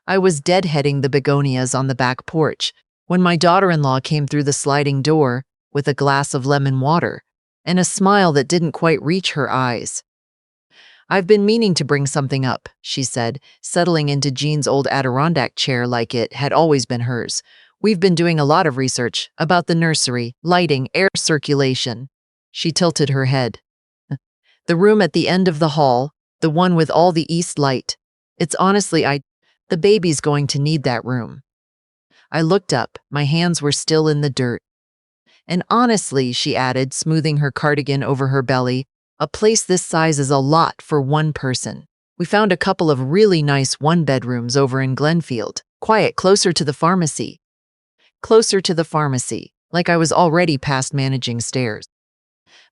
I was deadheading the begonias on the back porch when my daughter-in-law came through the sliding door with a glass of lemon water and a smile that didn't quite reach her eyes. "I've been meaning to bring something up," she said, settling into Jean's old Adirondack chair like it had always been hers. "We've been doing a lot of research about the nursery, lighting, air circulation." She tilted her head. "The room at the end of the hall, the one with all the east light. It's honestly, the baby's going to need that room." I looked up. My hands were still in the dirt. "And honestly," she added, smoothing her cardigan over her belly, "a place this size is a lot for one person. We found a couple of really nice one-bedrooms over in Glenfield. Quiet, closer to the pharmacy." Closer to the pharmacy, like I was already past managing stairs.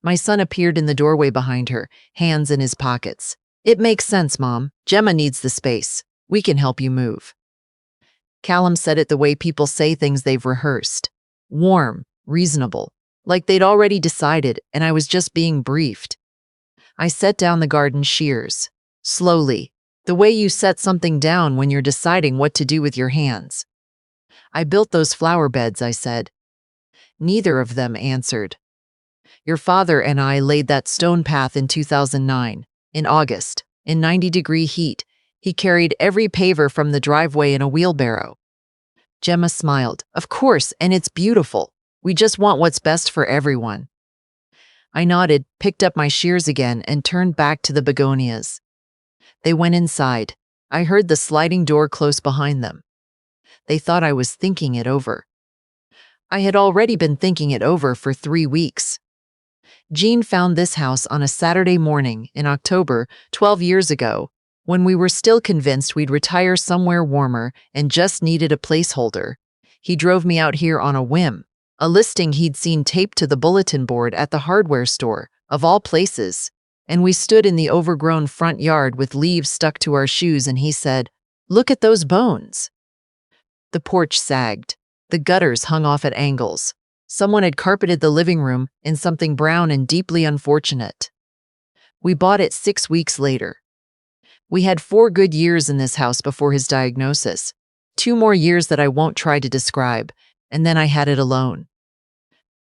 My son appeared in the doorway behind her, hands in his pockets. "It makes sense, Mom. Gemma needs the space. We can help you move." Callum said it the way people say things they've rehearsed. Warm, reasonable, like they'd already decided and I was just being briefed. I set down the garden shears. Slowly, the way you set something down when you're deciding what to do with your hands. "I built those flower beds," I said. Neither of them answered. "Your father and I laid that stone path in 2009, in August, in 90-degree heat. He carried every paver from the driveway in a wheelbarrow." Gemma smiled. "Of course, and it's beautiful. We just want what's best for everyone." I nodded, picked up my shears again, and turned back to the begonias. They went inside. I heard the sliding door close behind them. They thought I was thinking it over. I had already been thinking it over for 3 weeks. Jean found this house on a Saturday morning in October 12 years ago, when we were still convinced we'd retire somewhere warmer and just needed a placeholder. He drove me out here on a whim, a listing he'd seen taped to the bulletin board at the hardware store, of all places. And we stood in the overgrown front yard with leaves stuck to our shoes and he said, "Look at those bones." The porch sagged. The gutters hung off at angles. Someone had carpeted the living room in something brown and deeply unfortunate. We bought it 6 weeks later. We had 4 good years in this house before his diagnosis. 2 more years that I won't try to describe, and then I had it alone.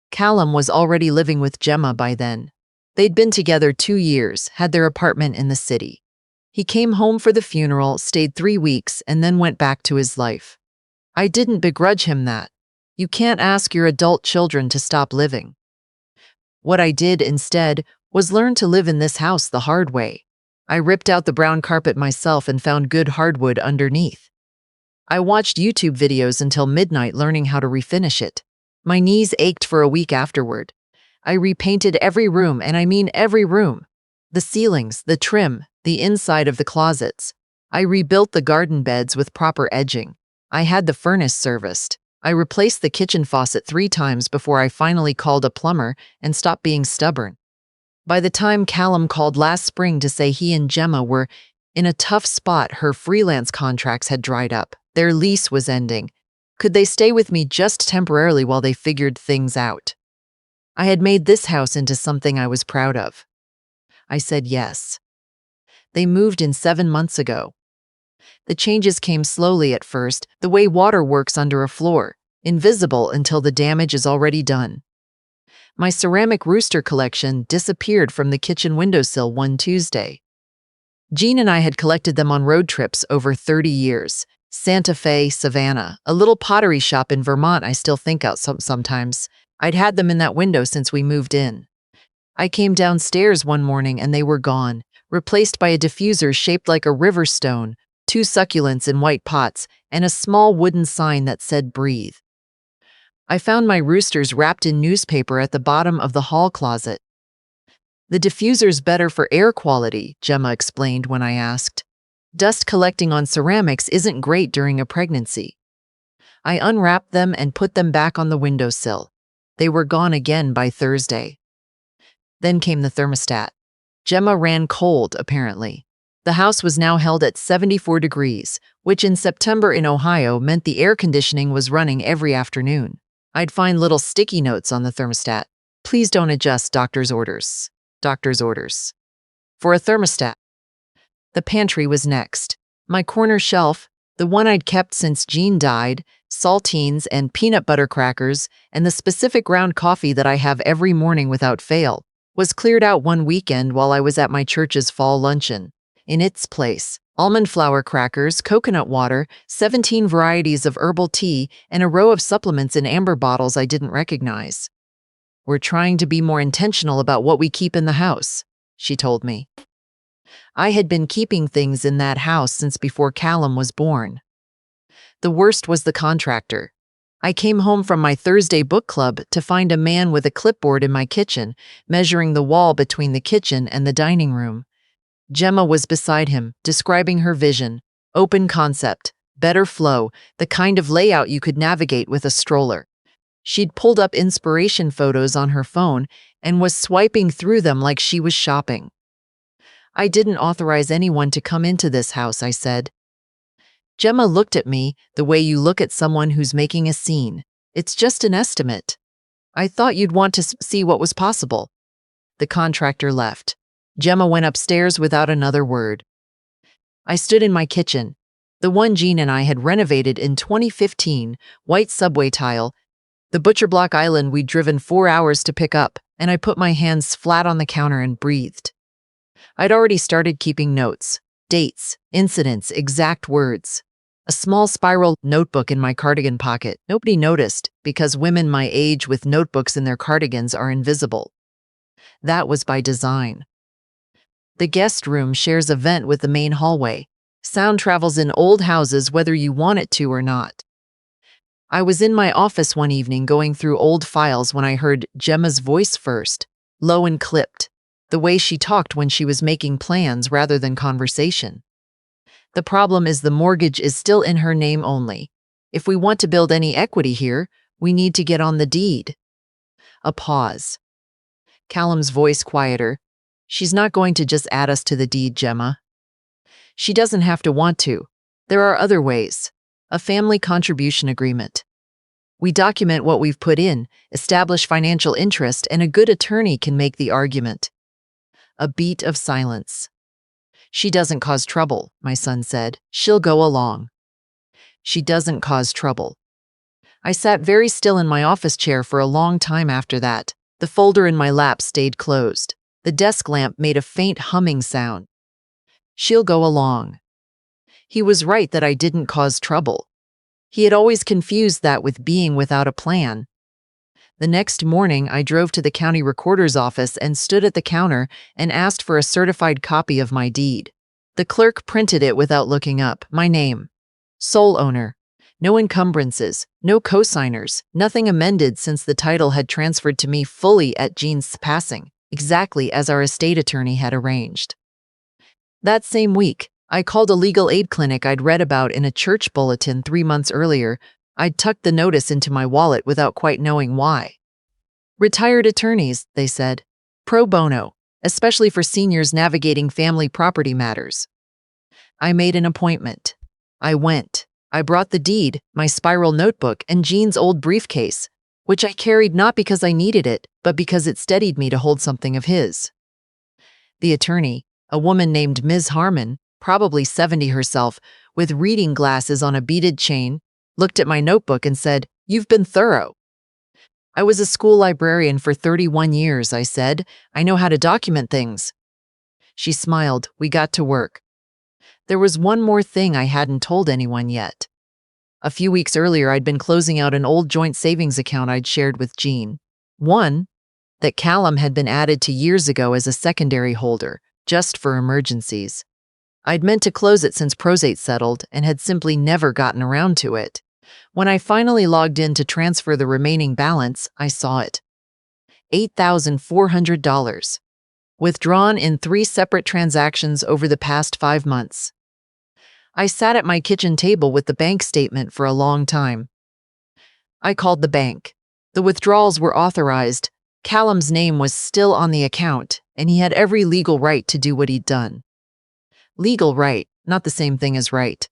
Callum was already living with Gemma by then. They'd been together 2 years, had their apartment in the city. He came home for the funeral, stayed 3 weeks, and then went back to his life. I didn't begrudge him that. You can't ask your adult children to stop living. What I did instead was learn to live in this house the hard way. I ripped out the brown carpet myself and found good hardwood underneath. I watched YouTube videos until midnight learning how to refinish it. My knees ached for a week afterward. I repainted every room, and I mean every room. The ceilings, the trim, the inside of the closets. I rebuilt the garden beds with proper edging. I had the furnace serviced. I replaced the kitchen faucet 3 times before I finally called a plumber and stopped being stubborn. By the time Callum called last spring to say he and Gemma were in a tough spot, her freelance contracts had dried up. Their lease was ending. Could they stay with me just temporarily while they figured things out? I had made this house into something I was proud of. I said yes. They moved in 7 months ago. The changes came slowly at first, the way water works under a floor, invisible until the damage is already done. My ceramic rooster collection disappeared from the kitchen windowsill one Tuesday. Jean and I had collected them on road trips over 30 years. Santa Fe, Savannah, a little pottery shop in Vermont I still think out sometimes. I'd had them in that window since we moved in. I came downstairs one morning and they were gone, replaced by a diffuser shaped like a river stone, 2 succulents in white pots, and a small wooden sign that said "Breathe." I found my roosters wrapped in newspaper at the bottom of the hall closet. "The diffuser's better for air quality," Gemma explained when I asked. "Dust collecting on ceramics isn't great during a pregnancy." I unwrapped them and put them back on the windowsill. They were gone again by Thursday. Then came the thermostat. Gemma ran cold, apparently. The house was now held at 74 degrees, which in September in Ohio meant the air conditioning was running every afternoon. I'd find little sticky notes on the thermostat. "Please don't adjust doctor's orders. Doctor's orders." For a thermostat. The pantry was next. My corner shelf, The one I'd kept since Jean died, saltines and peanut butter crackers, and the specific ground coffee that I have every morning without fail, was cleared out one weekend while I was at my church's fall luncheon. In its place, almond flour crackers, coconut water, 17 varieties of herbal tea, and a row of supplements in amber bottles I didn't recognize. "We're trying to be more intentional about what we keep in the house," she told me. I had been keeping things in that house since before Callum was born. The worst was the contractor. I came home from my Thursday book club to find a man with a clipboard in my kitchen, measuring the wall between the kitchen and the dining room. Gemma was beside him, describing her vision: open concept, better flow, the kind of layout you could navigate with a stroller. She'd pulled up inspiration photos on her phone and was swiping through them like she was shopping. "I didn't authorize anyone to come into this house," I said. Gemma looked at me the way you look at someone who's making a scene. "It's just an estimate. I thought you'd want to see what was possible." The contractor left. Gemma went upstairs without another word. I stood in my kitchen, the one Jean and I had renovated in 2015, white subway tile, the butcher block island we'd driven 4 hours to pick up, and I put my hands flat on the counter and breathed. I'd already started keeping notes, dates, incidents, exact words. A small spiral notebook in my cardigan pocket. Nobody noticed, because women my age with notebooks in their cardigans are invisible. That was by design. The guest room shares a vent with the main hallway. Sound travels in old houses whether you want it to or not. I was in my office one evening going through old files when I heard Gemma's voice first, low and clipped, the way she talked when she was making plans rather than conversation. "The problem is the mortgage is still in her name only. If we want to build any equity here, we need to get on the deed." A pause. Callum's voice quieter. "She's not going to just add us to the deed, Gemma. She doesn't have to want to. There are other ways. A family contribution agreement. We document what we've put in, establish financial interest, and a good attorney can make the argument." A beat of silence. "She doesn't cause trouble," my son said. "She'll go along." She doesn't cause trouble. I sat very still in my office chair for a long time after that. The folder in my lap stayed closed. The desk lamp made a faint humming sound. "She'll go along." He was right that I didn't cause trouble. He had always confused that with being without a plan. The next morning, I drove to the county recorder's office and stood at the counter and asked for a certified copy of my deed. The clerk printed it without looking up. My name. Sole owner. No encumbrances, no cosigners, nothing amended since the title had transferred to me fully at Jean's passing, exactly as our estate attorney had arranged. That same week, I called a legal aid clinic I'd read about in a church bulletin 3 months earlier. I'd tucked the notice into my wallet without quite knowing why. "Retired attorneys," they said. "Pro bono, especially for seniors navigating family property matters." I made an appointment. I went. I brought the deed, my spiral notebook, and Jean's old briefcase, which I carried not because I needed it, but because it steadied me to hold something of his. The attorney, a woman named Ms. Harmon, probably 70 herself, with reading glasses on a beaded chain, looked at my notebook and said, "You've been thorough." "I was a school librarian for 31 years, I said. "I know how to document things." She smiled. We got to work. There was one more thing I hadn't told anyone yet. A few weeks earlier, I'd been closing out an old joint savings account I'd shared with Jean. One that Callum had been added to years ago as a secondary holder, just for emergencies. I'd meant to close it since Prosate settled and had simply never gotten around to it. When I finally logged in to transfer the remaining balance, I saw it. $8,400. Withdrawn in 3 separate transactions over the past 5 months. I sat at my kitchen table with the bank statement for a long time. I called the bank. The withdrawals were authorized. Callum's name was still on the account, and he had every legal right to do what he'd done. Legal right, not the same thing as right.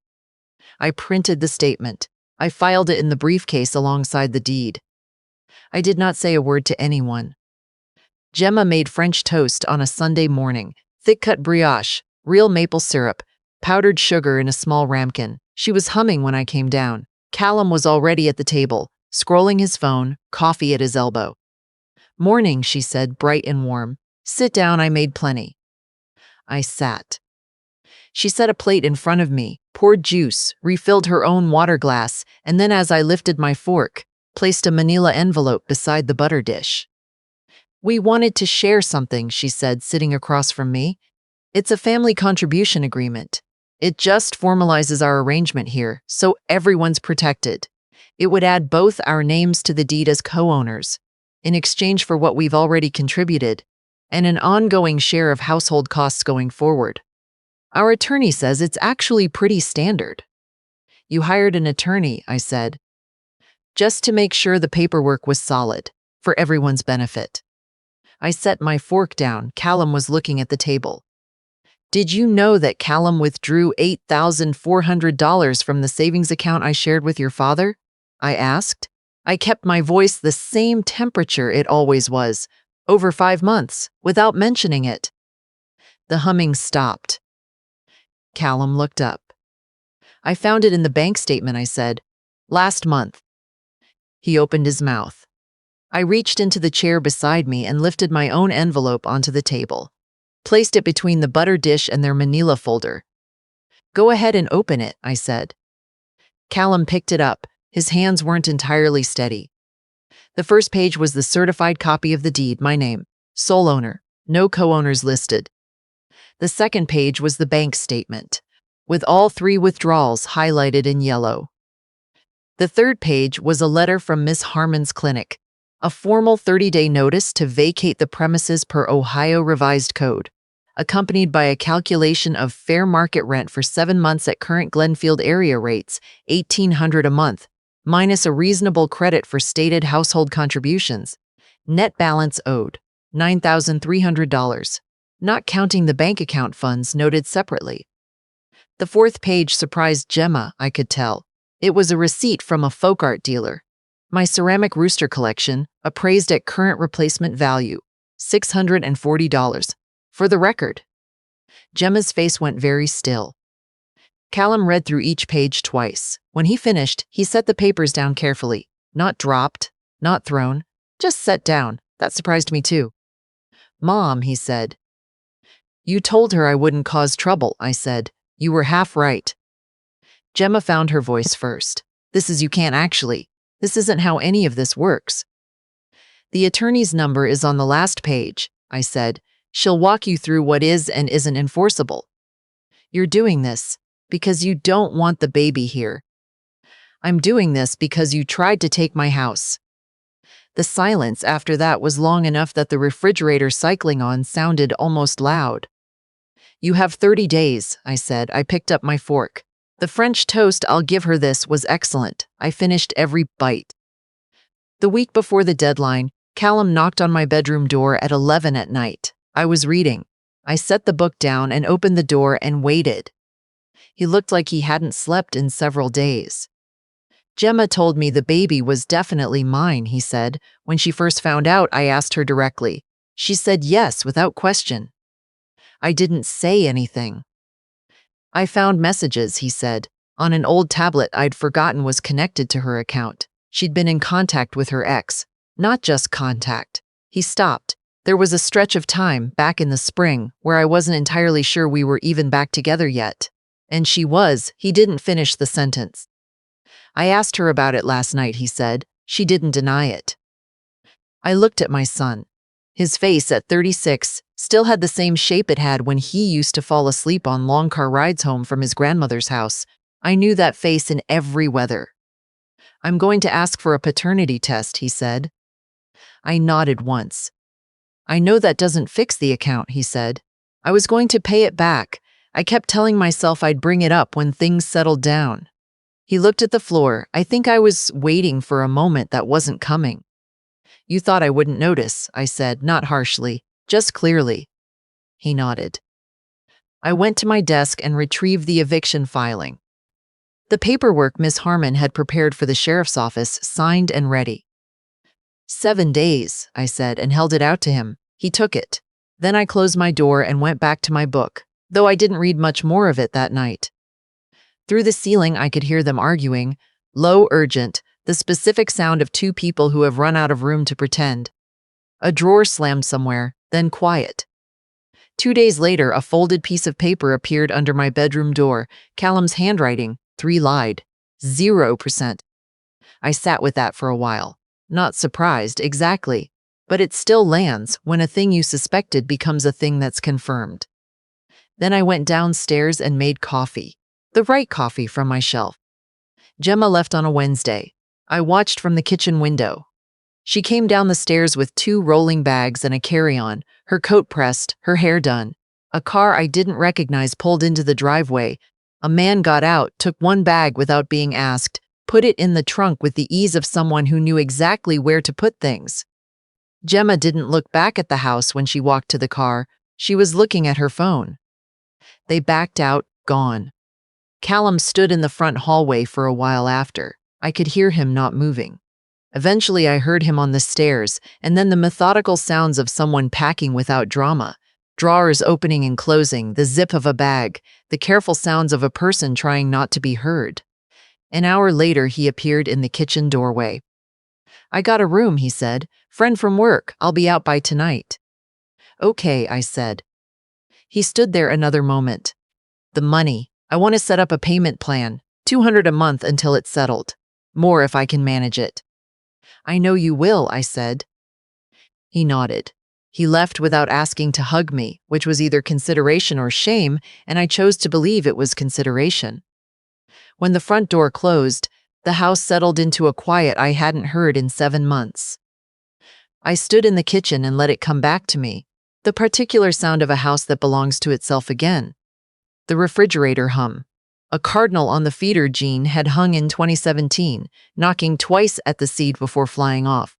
I printed the statement. I filed it in the briefcase alongside the deed. I did not say a word to anyone. Gemma made French toast on a Sunday morning, thick-cut brioche, real maple syrup, powdered sugar in a small ramekin. She was humming when I came down. Callum was already at the table, scrolling his phone, coffee at his elbow. "Morning," she said, bright and warm. "Sit down, I made plenty." I sat. She set a plate in front of me, poured juice, refilled her own water glass, and then as I lifted my fork, placed a manila envelope beside the butter dish. "We wanted to share something," she said, sitting across from me. "It's a family contribution agreement. It just formalizes our arrangement here, so everyone's protected. It would add both our names to the deed as co-owners, in exchange for what we've already contributed, and an ongoing share of household costs going forward. Our attorney says it's actually pretty standard." "You hired an attorney," I said. "Just to make sure the paperwork was solid, for everyone's benefit." I set my fork down. Callum was looking at the table. "Did you know that Callum withdrew $8,400 from the savings account I shared with your father?" I asked. I kept my voice the same temperature it always was, over 5 months, without mentioning it. The humming stopped. Callum looked up. "I found it in the bank statement," I said. "Last month." He opened his mouth. I reached into the chair beside me and lifted my own envelope onto the table, placed it between the butter dish and their manila folder. "Go ahead and open it," I said. Callum picked it up. His hands weren't entirely steady. The first page was the certified copy of the deed, my name, sole owner, no co-owners listed. The second page was the bank statement, with all 3 withdrawals highlighted in yellow. The third page was a letter from Miss Harmon's clinic, a formal 30-day notice to vacate the premises per Ohio Revised Code, accompanied by a calculation of fair market rent for 7 months at current Glenfield area rates, $1,800 a month, minus a reasonable credit for stated household contributions. Net balance owed, $9,300, not counting the bank account funds noted separately. The fourth page surprised Gemma, I could tell. It was a receipt from a folk art dealer. My ceramic rooster collection, appraised at current replacement value, $640. For the record. Gemma's face went very still. Callum read through each page twice. When he finished, he set the papers down carefully. Not dropped, not thrown, just set down. That surprised me too. "Mom," he said. "You told her I wouldn't cause trouble," I said. "You were half right." Gemma found her voice first. You can't actually. This isn't how any of this works." "The attorney's number is on the last page," I said. "She'll walk you through what is and isn't enforceable. You're doing this because you don't want the baby here. I'm doing this because you tried to take my house." The silence after that was long enough that the refrigerator cycling on sounded almost loud. "You have 30 days, I said. I picked up my fork. The French toast, I'll give her this, was excellent. I finished every bite. The week before the deadline, Callum knocked on my bedroom door at 11 at night. I was reading. I set the book down and opened the door and waited. He looked like he hadn't slept in several days. "Gemma told me the baby was definitely mine," he said. "When she first found out, I asked her directly. She said yes, without question. I didn't say anything. I found messages," he said, "on an old tablet I'd forgotten was connected to her account. She'd been in contact with her ex. Not just contact." He stopped. "There was a stretch of time, back in the spring, where I wasn't entirely sure we were even back together yet. And she was." He didn't finish the sentence. "I asked her about it last night," he said. "She didn't deny it." I looked at my son. His face at 36 still had the same shape it had when he used to fall asleep on long car rides home from his grandmother's house. I knew that face in every weather. "I'm going to ask for a paternity test," he said. I nodded once. "I know that doesn't fix the account," he said. "I was going to pay it back. I kept telling myself I'd bring it up when things settled down." He looked at the floor. I think I was waiting for a moment that wasn't coming. "You thought I wouldn't notice," I said, not harshly, just clearly. He nodded. I went to my desk and retrieved the eviction filing. The paperwork Miss Harmon had prepared for the sheriff's office, signed and ready. 7 days, I said, and held it out to him. He took it. Then I closed my door and went back to my book, though I didn't read much more of it that night. Through the ceiling, I could hear them arguing, low, urgent, the specific sound of two people who have run out of room to pretend. A drawer slammed somewhere, then quiet. 2 days later, a folded piece of paper appeared under my bedroom door. Callum's handwriting, 3 lied, 0%. I sat with that for a while. Not surprised, exactly. But it still lands when a thing you suspected becomes a thing that's confirmed. Then I went downstairs and made coffee. The right coffee from my shelf. Gemma left on a Wednesday. I watched from the kitchen window. She came down the stairs with 2 rolling bags and a carry-on, her coat pressed, her hair done. A car I didn't recognize pulled into the driveway. A man got out, took 1 bag without being asked, put it in the trunk with the ease of someone who knew exactly where to put things. Gemma didn't look back at the house when she walked to the car. She was looking at her phone. They backed out, gone. Callum stood in the front hallway for a while after. I could hear him not moving. Eventually, I heard him on the stairs, and then the methodical sounds of someone packing without drama. Drawers opening and closing, the zip of a bag, the careful sounds of a person trying not to be heard. An hour later, he appeared in the kitchen doorway. "I got a room," he said. "Friend from work. I'll be out by tonight." "Okay," I said. He stood there another moment. "The money. I want to set up a payment plan. $200 a month until it's settled. More if I can manage it." "I know you will," I said. He nodded. He left without asking to hug me, which was either consideration or shame, and I chose to believe it was consideration. When the front door closed, the house settled into a quiet I hadn't heard in 7 months. I stood in the kitchen and let it come back to me, the particular sound of a house that belongs to itself again. The refrigerator hum. A cardinal on the feeder gene had hung in 2017, knocking twice at the seed before flying off.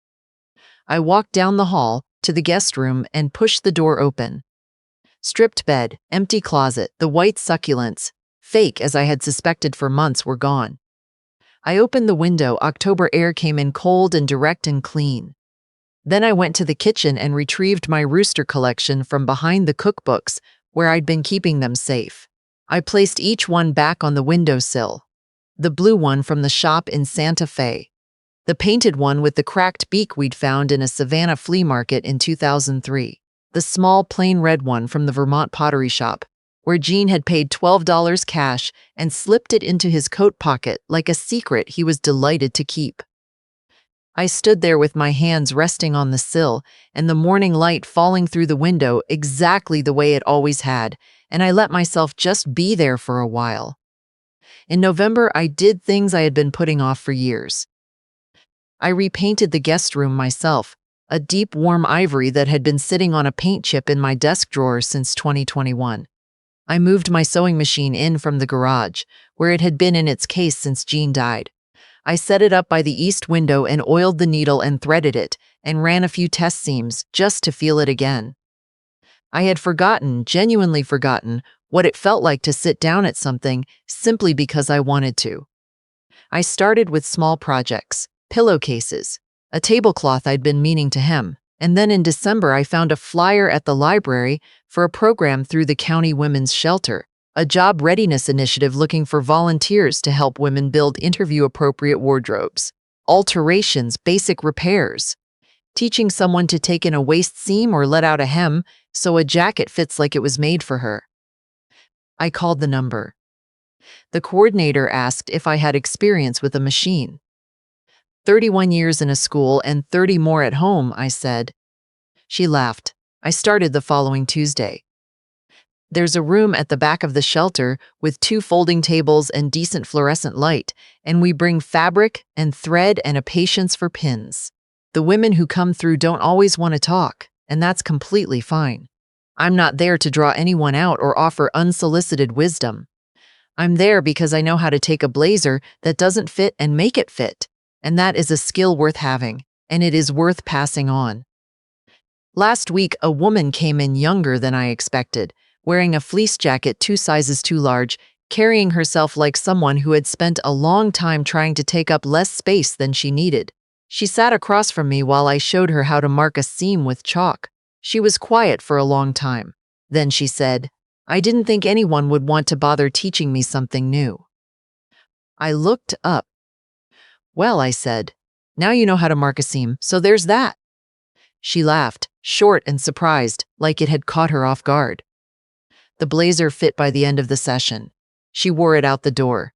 I walked down the hall to the guest room and pushed the door open. Stripped bed, empty closet, the white succulents, fake as I had suspected for months, were gone. I opened the window. October air came in cold and direct and clean. Then I went to the kitchen and retrieved my rooster collection from behind the cookbooks, where I'd been keeping them safe. I placed each one back on the windowsill. The blue one from the shop in Santa Fe. The painted one with the cracked beak we'd found in a Savannah flea market in 2003. The small plain red one from the Vermont pottery shop, where Gene had paid $12 cash and slipped it into his coat pocket like a secret he was delighted to keep. I stood there with my hands resting on the sill and the morning light falling through the window exactly the way it always had, and I let myself just be there for a while. In November, I did things I had been putting off for years. I repainted the guest room myself, a deep, warm ivory that had been sitting on a paint chip in my desk drawer since 2021. I moved my sewing machine in from the garage, where it had been in its case since Gene died. I set it up by the east window and oiled the needle and threaded it, and ran a few test seams just to feel it again. I had forgotten, genuinely forgotten, what it felt like to sit down at something simply because I wanted to. I started with small projects, pillowcases, a tablecloth I'd been meaning to hem, and then in December I found a flyer at the library for a program through the county women's shelter, a job readiness initiative looking for volunteers to help women build interview-appropriate wardrobes, alterations, basic repairs, teaching someone to take in a waist seam or let out a hem so a jacket fits like it was made for her. I called the number. The coordinator asked if I had experience with a machine. 31 years in a school and 30 more at home, I said. She laughed. I started the following Tuesday. There's a room at the back of the shelter with 2 folding tables and decent fluorescent light, and we bring fabric and thread and a patience for pins. The women who come through don't always want to talk, and that's completely fine. I'm not there to draw anyone out or offer unsolicited wisdom. I'm there because I know how to take a blazer that doesn't fit and make it fit, and that is a skill worth having, and it is worth passing on. Last week, a woman came in younger than I expected, wearing a fleece jacket 2 sizes too large, carrying herself like someone who had spent a long time trying to take up less space than she needed. She sat across from me while I showed her how to mark a seam with chalk. She was quiet for a long time. Then she said, "I didn't think anyone would want to bother teaching me something new." I looked up. Well, I said, now you know how to mark a seam, so there's that. She laughed, short and surprised, like it had caught her off guard. The blazer fit by the end of the session. She wore it out the door.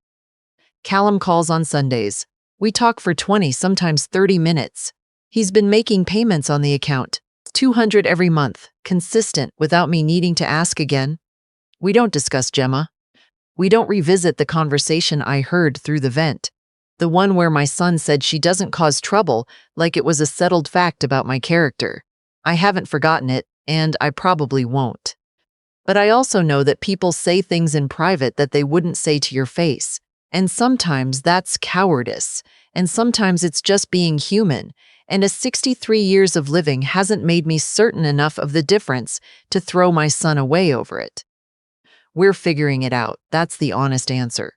Callum calls on Sundays. We talk for 20, sometimes 30 minutes. He's been making payments on the account, 200 every month, consistent, without me needing to ask again. We don't discuss Gemma. We don't revisit the conversation I heard through the vent. The one where my son said she doesn't cause trouble, like it was a settled fact about my character. I haven't forgotten it, and I probably won't. But I also know that people say things in private that they wouldn't say to your face. And sometimes that's cowardice, and sometimes it's just being human, and a 63 years of living hasn't made me certain enough of the difference to throw my son away over it. We're figuring it out, that's the honest answer.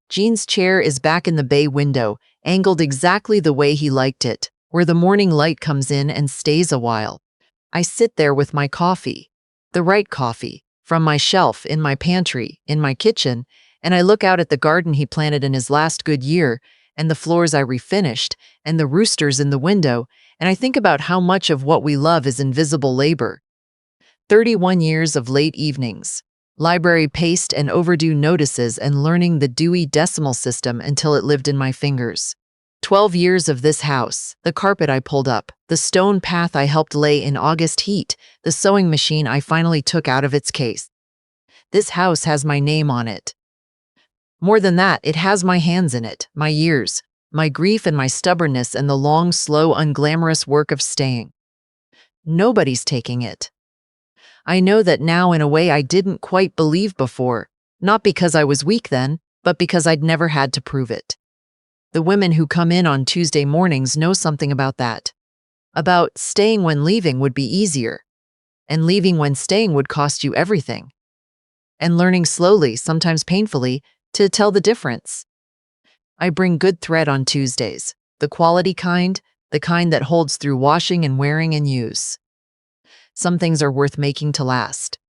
Jean's chair is back in the bay window, angled exactly the way he liked it, where the morning light comes in and stays a while. I sit there with my coffee, the right coffee, from my shelf in my pantry, in my kitchen, and I look out at the garden he planted in his last good year, and the floors I refinished, and the roosters in the window, and I think about how much of what we love is invisible labor. 31 years of late evenings, library paste and overdue notices, and learning the Dewey Decimal System until it lived in my fingers. 12 years of this house, the carpet I pulled up, the stone path I helped lay in August heat, the sewing machine I finally took out of its case. This house has my name on it. More than that, it has my hands in it, my years, my grief and my stubbornness, and the long, slow, unglamorous work of staying. Nobody's taking it. I know that now in a way I didn't quite believe before, not because I was weak then, but because I'd never had to prove it. The women who come in on Tuesday mornings know something about that. About staying when leaving would be easier, and leaving when staying would cost you everything. And learning slowly, sometimes painfully, to tell the difference. I bring good thread on Tuesdays, the quality kind, the kind that holds through washing and wearing and use. Some things are worth making to last.